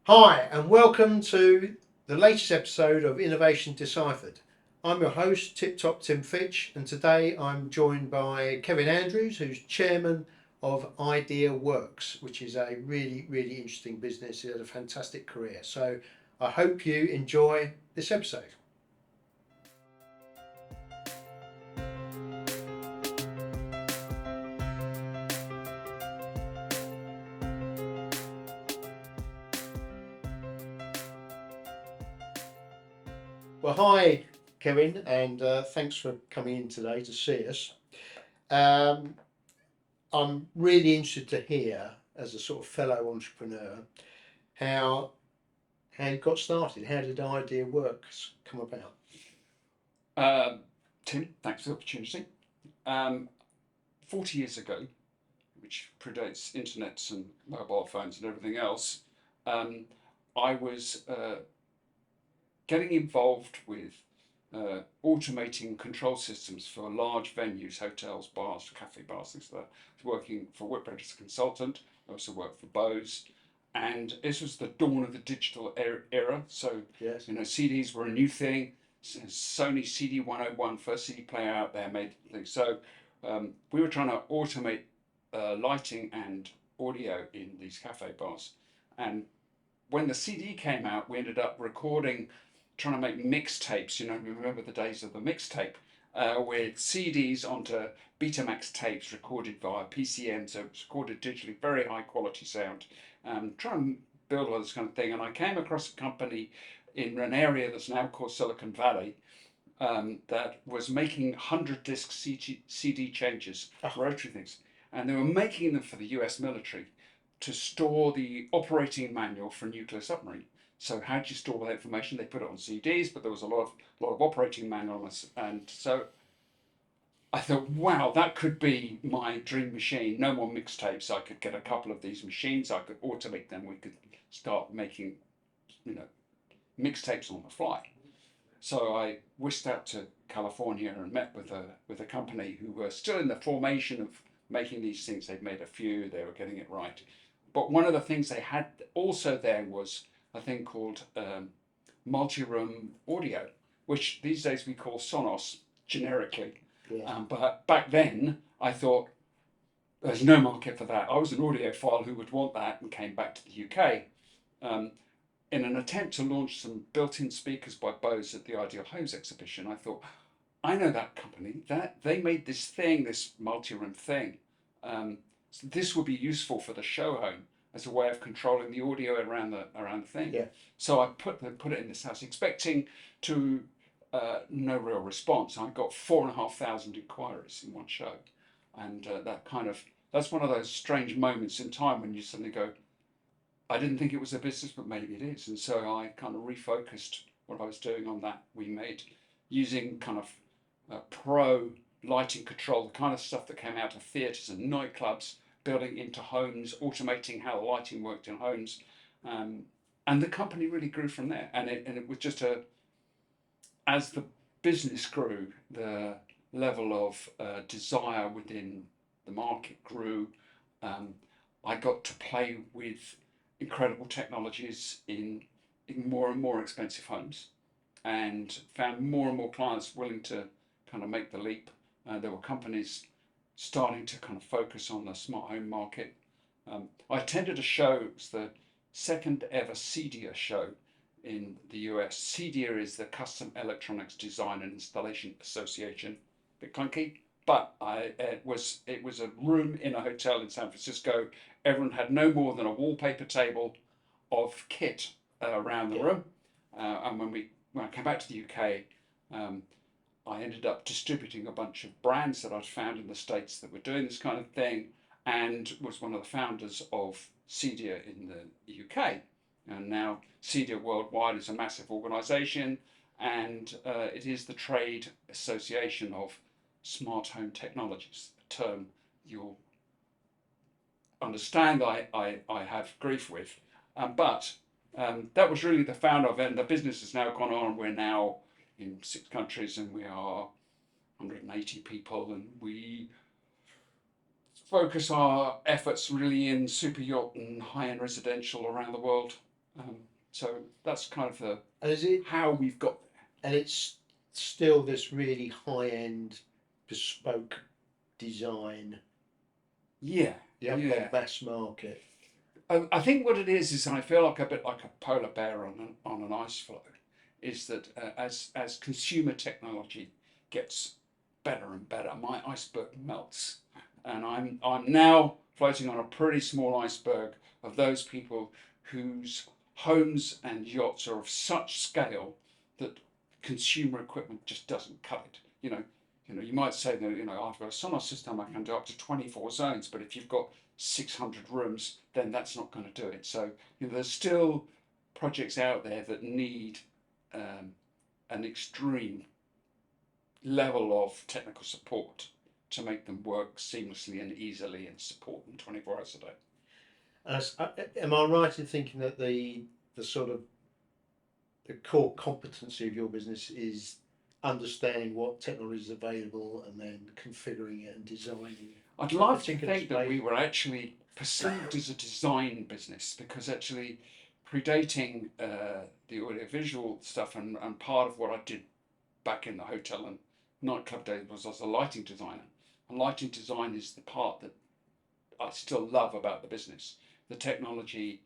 Hi, and welcome to the latest episode of Innovation Deciphered. I'm your host, Tip Top Tim Fitch, and today I'm joined by Kevin Andrews, who's chairman of Ideaworks, which is a really interesting business. He had a fantastic career. So I hope you enjoy this episode. Well, hi, Kevin, and thanks for coming in today to see us. Um, I'm really interested to hear, as a sort of fellow entrepreneur, how how you got started. How did Ideaworks come about? Um, Tim, thanks for the opportunity. Um, 40 years ago, which predates internets and mobile phones and everything else, um, I was getting involved with automating control systems for large venues, hotels, bars, cafe bars, things like that. I was working for Whitbread as a consultant. I also worked for Bose. And this was the dawn of the digital era. So, Yes. CDs were a new thing. Sony CD 101, first CD player out there, made things. So, we were trying to automate lighting and audio in these cafe bars. And when the CD came out, we ended up recording, trying to make mixtapes. Remember the days of the mixtape, with CDs onto Betamax tapes recorded via PCM, so it was recorded digitally, very high quality sound. Trying to build all this kind of thing. And I came across a company in an area that's now called Silicon Valley, that was making 100 disc CD changes, Oh, rotary things. And they were making them for the US military to store the operating manual for a nuclear submarine. So how do you store that information? They put it on CDs, but there was a lot of operating manuals, and so I thought, wow, that could be my dream machine. No more mixtapes. I could get a couple of these machines. I could automate them. We could start making, you know, mixtapes on the fly. So I whisked out to California and met with a company who were still in the formation of making these things. They'd made a few. They were getting it right. But one of the things they had also there was a thing called multi-room audio, which these days we call Sonos generically. yeah. But back then, I thought there's no market for that. I was an audiophile who would want that, and came back to the UK. Um, in an attempt to launch some built-in speakers by Bose at the Ideal Homes exhibition, I thought, I know that company. That they made this thing, this multi-room thing. So this would be useful for the show home as a way of controlling the audio around the thing. Yeah. So I put it in this house, expecting to no real response. I got 4,500 inquiries in one show, and that's one of those strange moments in time when you suddenly go, I didn't think it was a business, but maybe it is. And so I kind of refocused what I was doing on that. We made using kind of pro lighting control, the kind of stuff that came out of theatres and nightclubs, building into homes, automating how the lighting worked in homes. Um, and the company really grew from there. And it was just as the business grew, the level of desire within the market grew. Um, I got to play with incredible technologies in more and more expensive homes, and found more and more clients willing to kind of make the leap. There were companies starting to kind of focus on the smart home market. I attended a show, it was the second ever CEDIA show in the US. CEDIA is the Custom Electronics Design and Installation Association. A bit clunky, but it was a room in a hotel in San Francisco. Everyone had no more than a wallpaper table of kit around the Yeah. room. And when I came back to the UK, um, I ended up distributing a bunch of brands that I'd found in the States that were doing this kind of thing, and was one of the founders of CEDIA in the UK. And now CEDIA worldwide is a massive organisation, and it is the trade association of smart home technologies, a term you'll understand I have grief with. But that was really the founder of it, and the business has now gone on. We're now in 6 countries, and we are 180 people, and we focus our efforts really in super yacht and high-end residential around the world. So that's kind of the And is it? how we've got there. And it's still this really high-end, bespoke design. Yeah, You haven't yeah. got mass market. I think what it is I feel like a bit like a polar bear on an ice floe, is that as consumer technology gets better and better, my iceberg melts, and I'm now floating on a pretty small iceberg of those people whose homes and yachts are of such scale that consumer equipment just doesn't cut it. You might say that I've got a sonar system I can do up to 24 zones, but if you've got 600 rooms, then that's not going to do it. So there's still projects out there that need an extreme level of technical support to make them work seamlessly and easily and support them 24 hours a day. Am I right in thinking that the sort of the core competency of your business is understanding what technology is available and then configuring it and designing I'd a love to particular think that we space? were actually perceived as a design business, because actually predating the audiovisual stuff, and part of what I did back in the hotel and nightclub days was as a lighting designer. And lighting design is the part that I still love about the business. The technology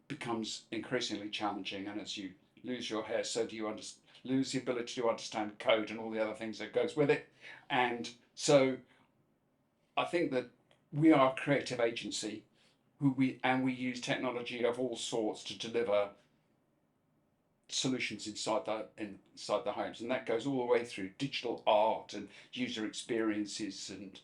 becomes increasingly challenging, and as you lose your hair, so do you lose the ability to understand code and all the other things that goes with it. And so I think that we are a creative agency we use technology of all sorts to deliver solutions inside the homes, and that goes all the way through digital art and user experiences, and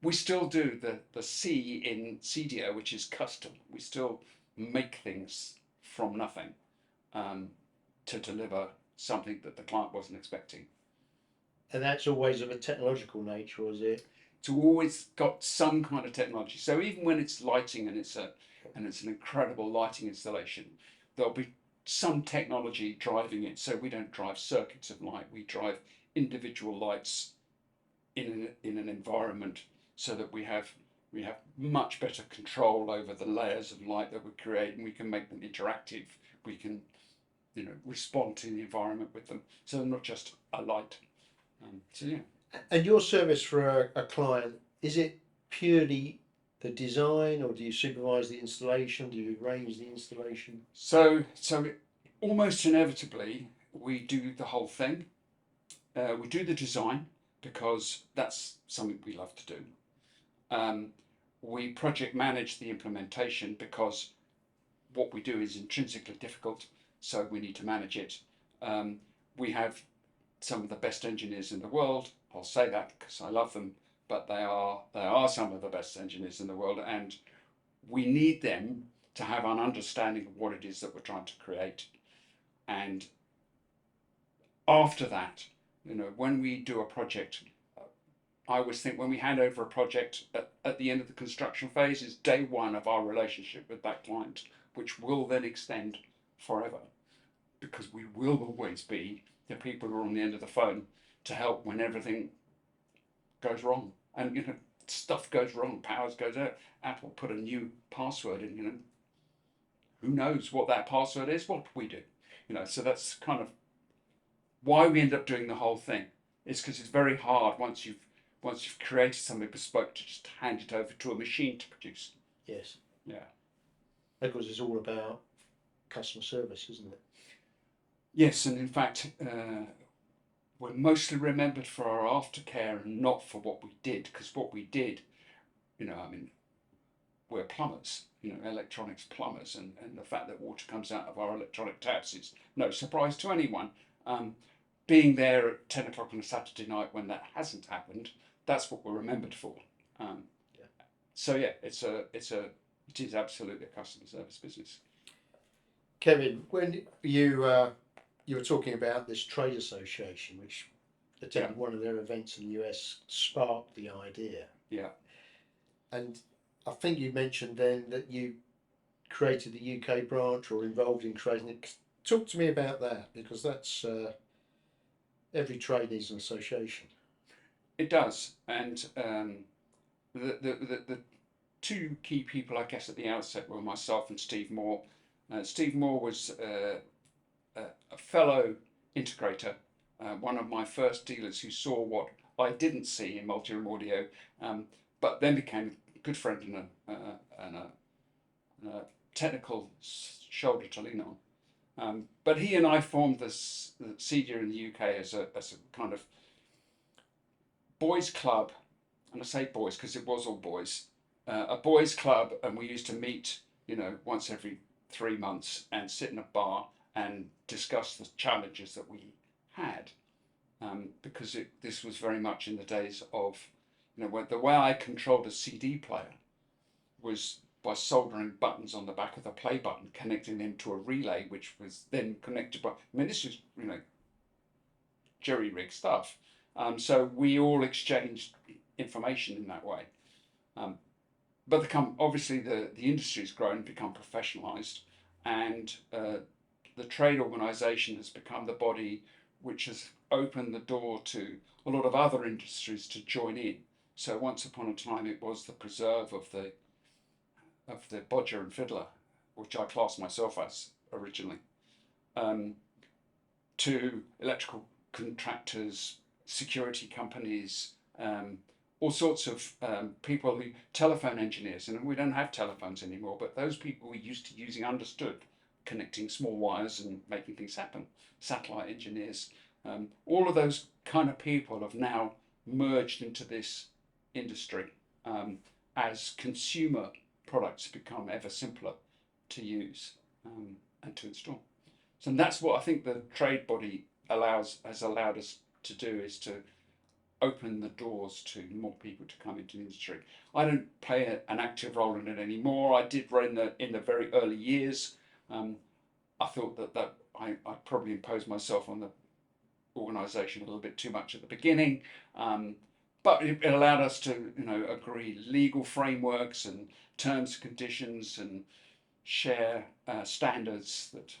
we still do the C in CDO, which is custom. We still make things from nothing to deliver something that the client wasn't expecting. And that's always of a technological nature, or is it? It's always got some kind of technology. So even when it's lighting and it's an incredible lighting installation, there'll be some technology driving it. So we don't drive circuits of light; we drive individual lights in an environment, so that we have much better control over the layers of light that we create, and we can make them interactive. We can respond to the environment with them, so they're not just a light. So yeah. And your service for a client, is it purely the design, or do you supervise the installation? Do you arrange the installation? So almost inevitably we do the whole thing. We do the design because that's something we love to do. We project manage the implementation because what we do is intrinsically difficult, so we need to manage it. We have some of the best engineers in the world. I'll say that because I love them, but they are some of the best engineers in the world, and we need them to have an understanding of what it is that we're trying to create. And after that, when we do a project, I always think when we hand over a project at the end of the construction phase is day one of our relationship with that client, which will then extend forever, because we will always be the people who are on the end of the phone to help when everything goes wrong. And stuff goes wrong, powers goes out. Apple put a new password in. Who knows what that password is? What we do, So that's kind of why we end up doing the whole thing. It's because it's very hard once you've created something bespoke to just hand it over to a machine to produce. Yes. Yeah. Because it's all about customer service, isn't it? Yes, and in fact, we're mostly remembered for our aftercare and not for what we did, because what we did, we're plumbers, electronics plumbers, and the fact that water comes out of our electronic taps is no surprise to anyone. Being there at 10 o'clock on a Saturday night when that hasn't happened, that's what we're remembered for. Yeah. So yeah, it is absolutely a customer service business. Kevin, when you were talking about this trade association, which attended one of their events in the US, sparked the idea. Yeah. And I think you mentioned then that you created the UK branch, or involved in creating it. Talk to me about that, because that's every trade needs an association. It does, and the two key people, I guess, at the outset were myself and Steve Moore. Steve Moore was a fellow integrator, one of my first dealers who saw what I didn't see in multi-room audio, but then became a good friend and a technical shoulder to lean on. But he and I formed this CEDIA in the UK as a kind of boys club, and I say boys because it was all boys, a boys club, and we used to meet, once every 3 months and sit in a bar and discuss the challenges that we had, because this was very much in the days of, when the way I controlled a CD player was by soldering buttons on the back of the play button, connecting them to a relay, which was then connected by. This was jerry rig stuff. So we all exchanged information in that way. But obviously the industry's grown, become professionalised, and the trade organisation has become the body which has opened the door to a lot of other industries to join in. So once upon a time it was the preserve of the bodger and fiddler, which I classed myself as originally, to electrical contractors, security companies, all sorts of people telephone engineers, and we don't have telephones anymore, but those people we used to using understood connecting small wires and making things happen. Satellite engineers, all of those kind of people have now merged into this industry as consumer products become ever simpler to use and to install. So that's what I think the trade body has allowed us to do, is to open the doors to more people to come into the industry. I don't play an active role in it anymore. I did in the very early years. I thought that I probably imposed myself on the organisation a little bit too much at the beginning, but it allowed us to agree legal frameworks and terms and conditions and share standards that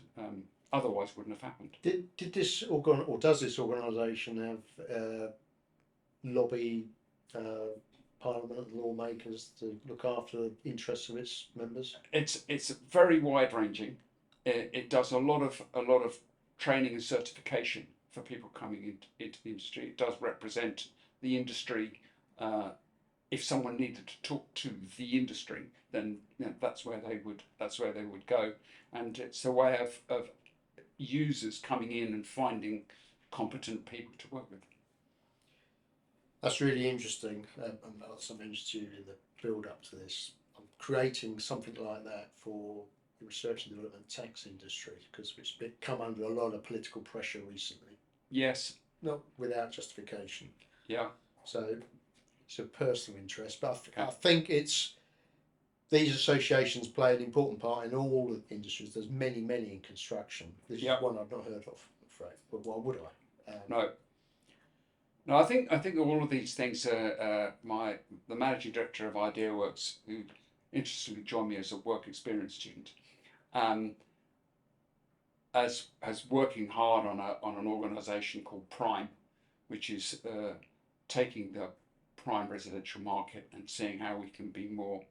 otherwise wouldn't have happened. Did this or does this organisation have lobby Parliament and lawmakers to look after the interests of its members? It's very wide ranging. It does a lot of training and certification for people coming into the industry. It does represent the industry. If someone needed to talk to the industry, then that's where they would go, and it's a way of users coming in and finding competent people to work with. That's really interesting. I'm interested in the build up to this. I'm creating something like that for the research and development tax industry, because it's come under a lot of political pressure recently. Yes. Not without justification. Yeah. So it's a personal interest, but I think these associations play an important part in all industries. There's many in construction. This is one I've not heard of, I'm afraid. But why would I? No, I think all of these things are the managing director of Ideaworks, who interestingly joined me as a work experience student, as working hard on an organisation called Prime, which is taking the prime residential market and seeing how we can be more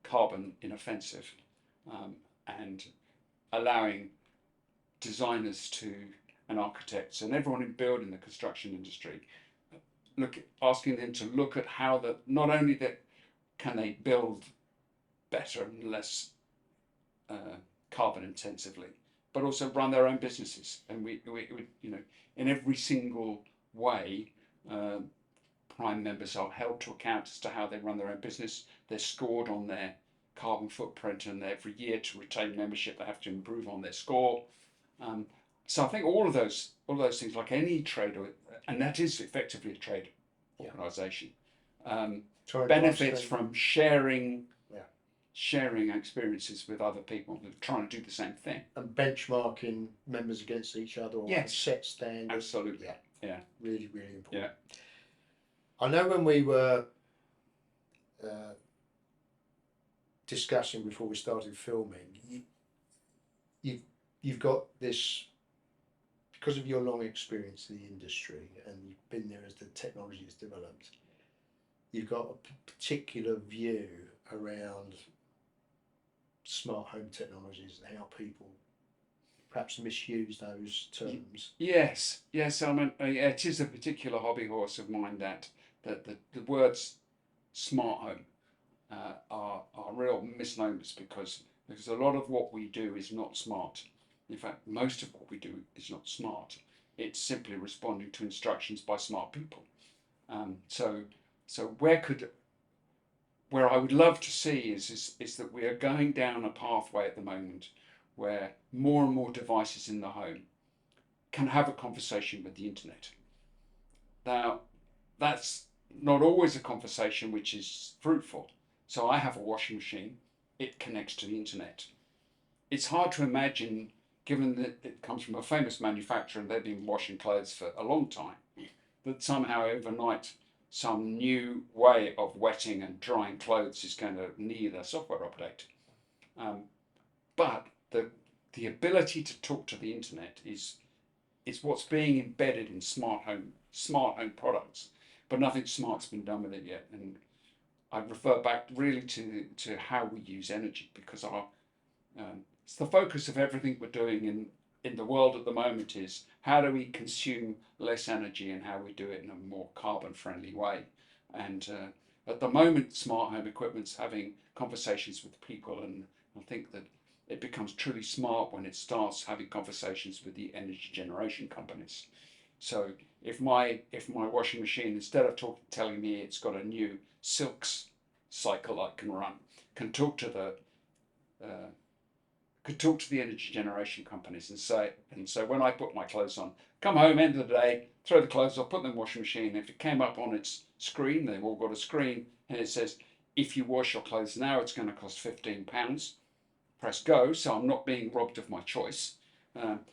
carbon inoffensive, and allowing designers and architects and everyone in building the construction industry, asking them to look at how not only that can they build better and less carbon intensively, but also run their own businesses. And we in every single way, Prime members are held to account as to how they run their own business. They're scored on their carbon footprint, and every year to retain membership they have to improve on their score. So I think all of those things, like any trade, and that is effectively a trade organisation, benefits from sharing experiences with other people who are trying to do the same thing. And benchmarking members against each other, or set standards. Absolutely. Yeah. Really important. Yeah. I know when we were discussing before we started filming, you've got this, because of your long experience in the industry and you've been there as the technology has developed, you've got a particular view around smart home technologies and how people perhaps misuse those terms. Yes, yes. I mean, yeah, it is a particular hobby horse of mine that the words smart home are real misnomers because a lot of what we do is not smart. In fact, most of what we do is not smart. It's simply responding to instructions by smart people. So where I would love to see is that we are going down a pathway at the moment where more and more devices in the home can have a conversation with the internet. Now, that's not always a conversation which is fruitful. So I have a washing machine, it connects to the internet. It's hard to imagine, given that it comes from a famous manufacturer and they've been washing clothes for a long time, that somehow overnight some new way of wetting and drying clothes is going to need a software update. But the ability to talk to the internet is what's being embedded in smart home products, but nothing smart's been done with it yet. And I refer back really to how we use energy, because it's the focus of everything we're doing in the world at the moment is how do we consume less energy and how we do it in a more carbon friendly way. And at the moment, smart home equipment's having conversations with people, and I think that it becomes truly smart when it starts having conversations with the energy generation companies. So if my washing machine, instead of telling me it's got a new silks cycle I can run, can talk to the energy generation companies and say when I put my clothes on, come home, end of the day, throw the clothes off, put them in the washing machine. If it came up on its screen, they've all got a screen, and it says, if you wash your clothes now, it's going to cost £15. Press go, so I'm not being robbed of my choice.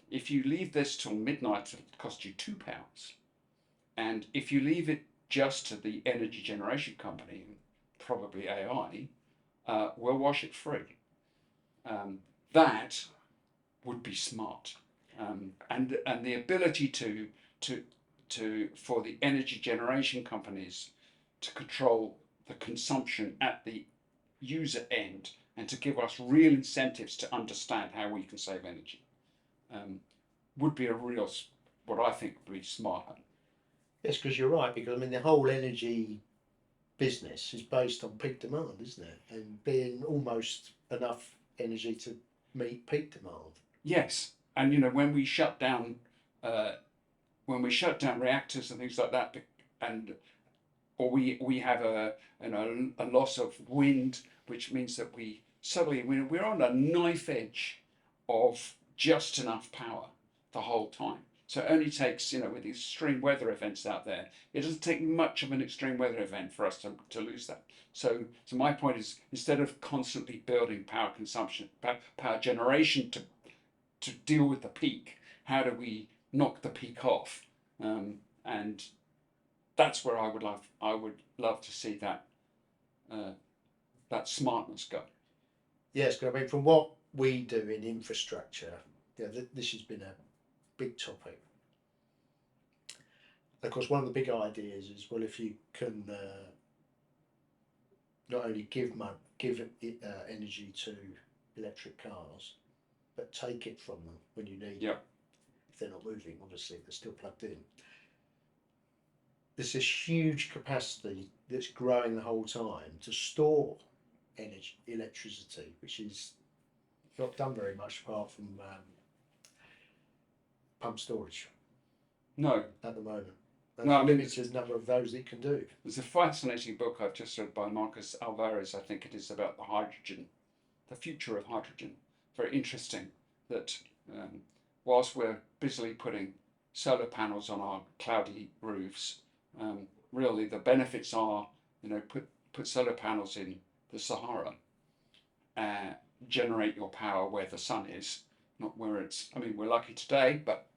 If you leave this till midnight, it'll cost you £2. And if you leave it just to the energy generation company, probably AI, we'll wash it free. That would be smart, and the ability for the energy generation companies to control the consumption at the user end and to give us real incentives to understand how we can save energy would be a real, what I think would be smart. Yes, because you're right, because I mean the whole energy business is based on peak demand, isn't it? And being almost enough energy to meet peak demand. Yes, and when we shut down reactors and things like that, and or we have a loss of wind, which means that we're on a knife edge of just enough power the whole time. So it only takes, with the extreme weather events out there, it doesn't take much of an extreme weather event for us to lose that. So my point is, instead of constantly building power consumption, power generation to deal with the peak, how do we knock the peak off? And that's where I would love to see that smartness go. Yes, because I mean, from what we do in infrastructure, this has been a big topic. Of course, one of the big ideas is, well, if you can not only give energy to electric cars, but take it from them when you need Yeah. it. If they're not moving, obviously, they're still plugged in. There's this huge capacity that's growing the whole time to store electricity, which is not done very much apart from pump storage No. at the moment. No, I mean, limited number of those it can do. There's a fascinating book I've just read by Marcus Alvarez, I think it is, about the future of hydrogen. Very interesting that whilst we're busily putting solar panels on our cloudy roofs, really the benefits are, put solar panels in the Sahara, generate your power where the sun is, not where it's, I mean, we're lucky today, but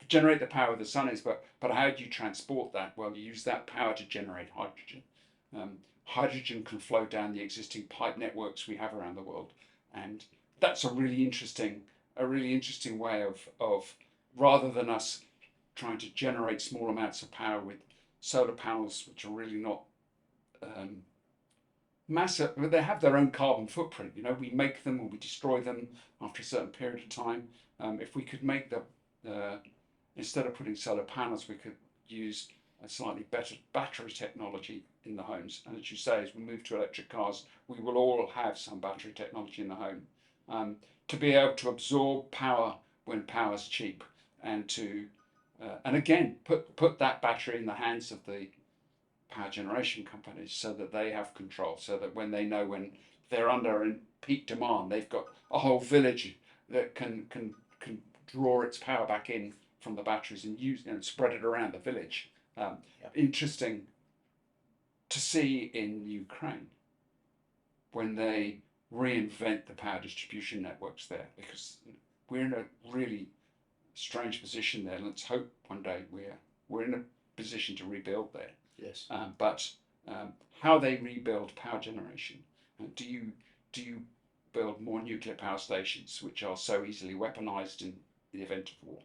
generate the power the sun is, but how do you transport that? Well, you use that power to generate hydrogen. Hydrogen can flow down the existing pipe networks we have around the world, and that's a really interesting way of rather than us trying to generate small amounts of power with solar panels, which are really not massive. They have their own carbon footprint. We make them or we destroy them after a certain period of time. If we could make instead of putting solar panels, we could use a slightly better battery technology in the homes. And as you say, as we move to electric cars, we will all have some battery technology in the home, to be able to absorb power when power's cheap, and and again put that battery in the hands of the power generation companies so that they have control, so that when they know when they're under in peak demand, they've got a whole village that can draw its power back in from the batteries and use and spread it around the village. Interesting to see in Ukraine when they reinvent the power distribution networks there, because we're in a really strange position there. Let's hope one day we're in a position to rebuild there. Yes. But how they rebuild power generation? Do you build more nuclear power stations, which are so easily weaponized in the event of war,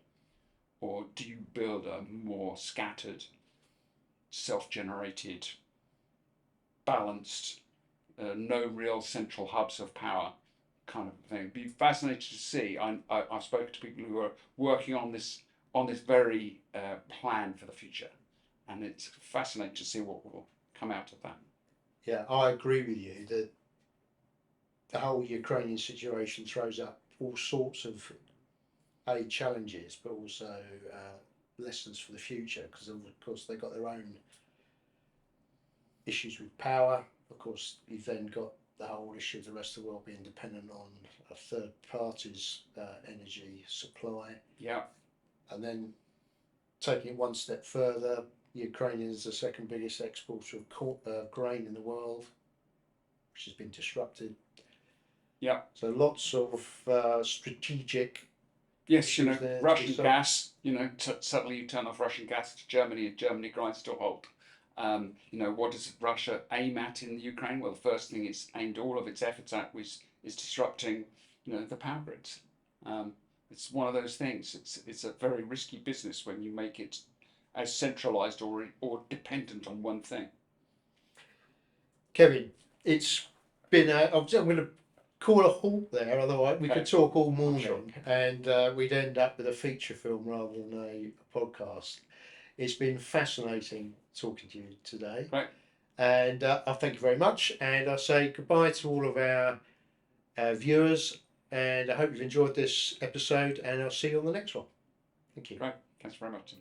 or do you build a more scattered, self-generated, balanced, no real central hubs of power kind of thing? It'd be fascinating to see. I've spoken to people who are working on this very plan for the future, and it's fascinating to see what will come out of that. Yeah, I agree with you that the whole Ukrainian situation throws up all sorts of challenges, but also lessons for the future, because of course they've got their own issues with power. Of course, you've then got the whole issue of the rest of the world being dependent on a third party's energy supply. Yeah. And then taking it one step further, Ukraine is the second biggest exporter of grain in the world, which has been disrupted. Yeah. So lots of strategic. Yes, Russian gas. Suddenly you turn off Russian gas to Germany, and Germany grinds to a halt. What does Russia aim at in the Ukraine? Well, the first thing it's aimed all of its efforts at is disrupting, the power grids. It's one of those things. It's a very risky business when you make it as centralised or dependent on one thing. Kevin, it's been. I'm going to call a halt there. Otherwise, we could talk all morning, sure. and we'd end up with a feature film rather than a podcast. It's been fascinating talking to you today. Right. And I thank you very much. And I say goodbye to all of our viewers. And I hope you've enjoyed this episode. And I'll see you on the next one. Thank you. Right. Thanks very much.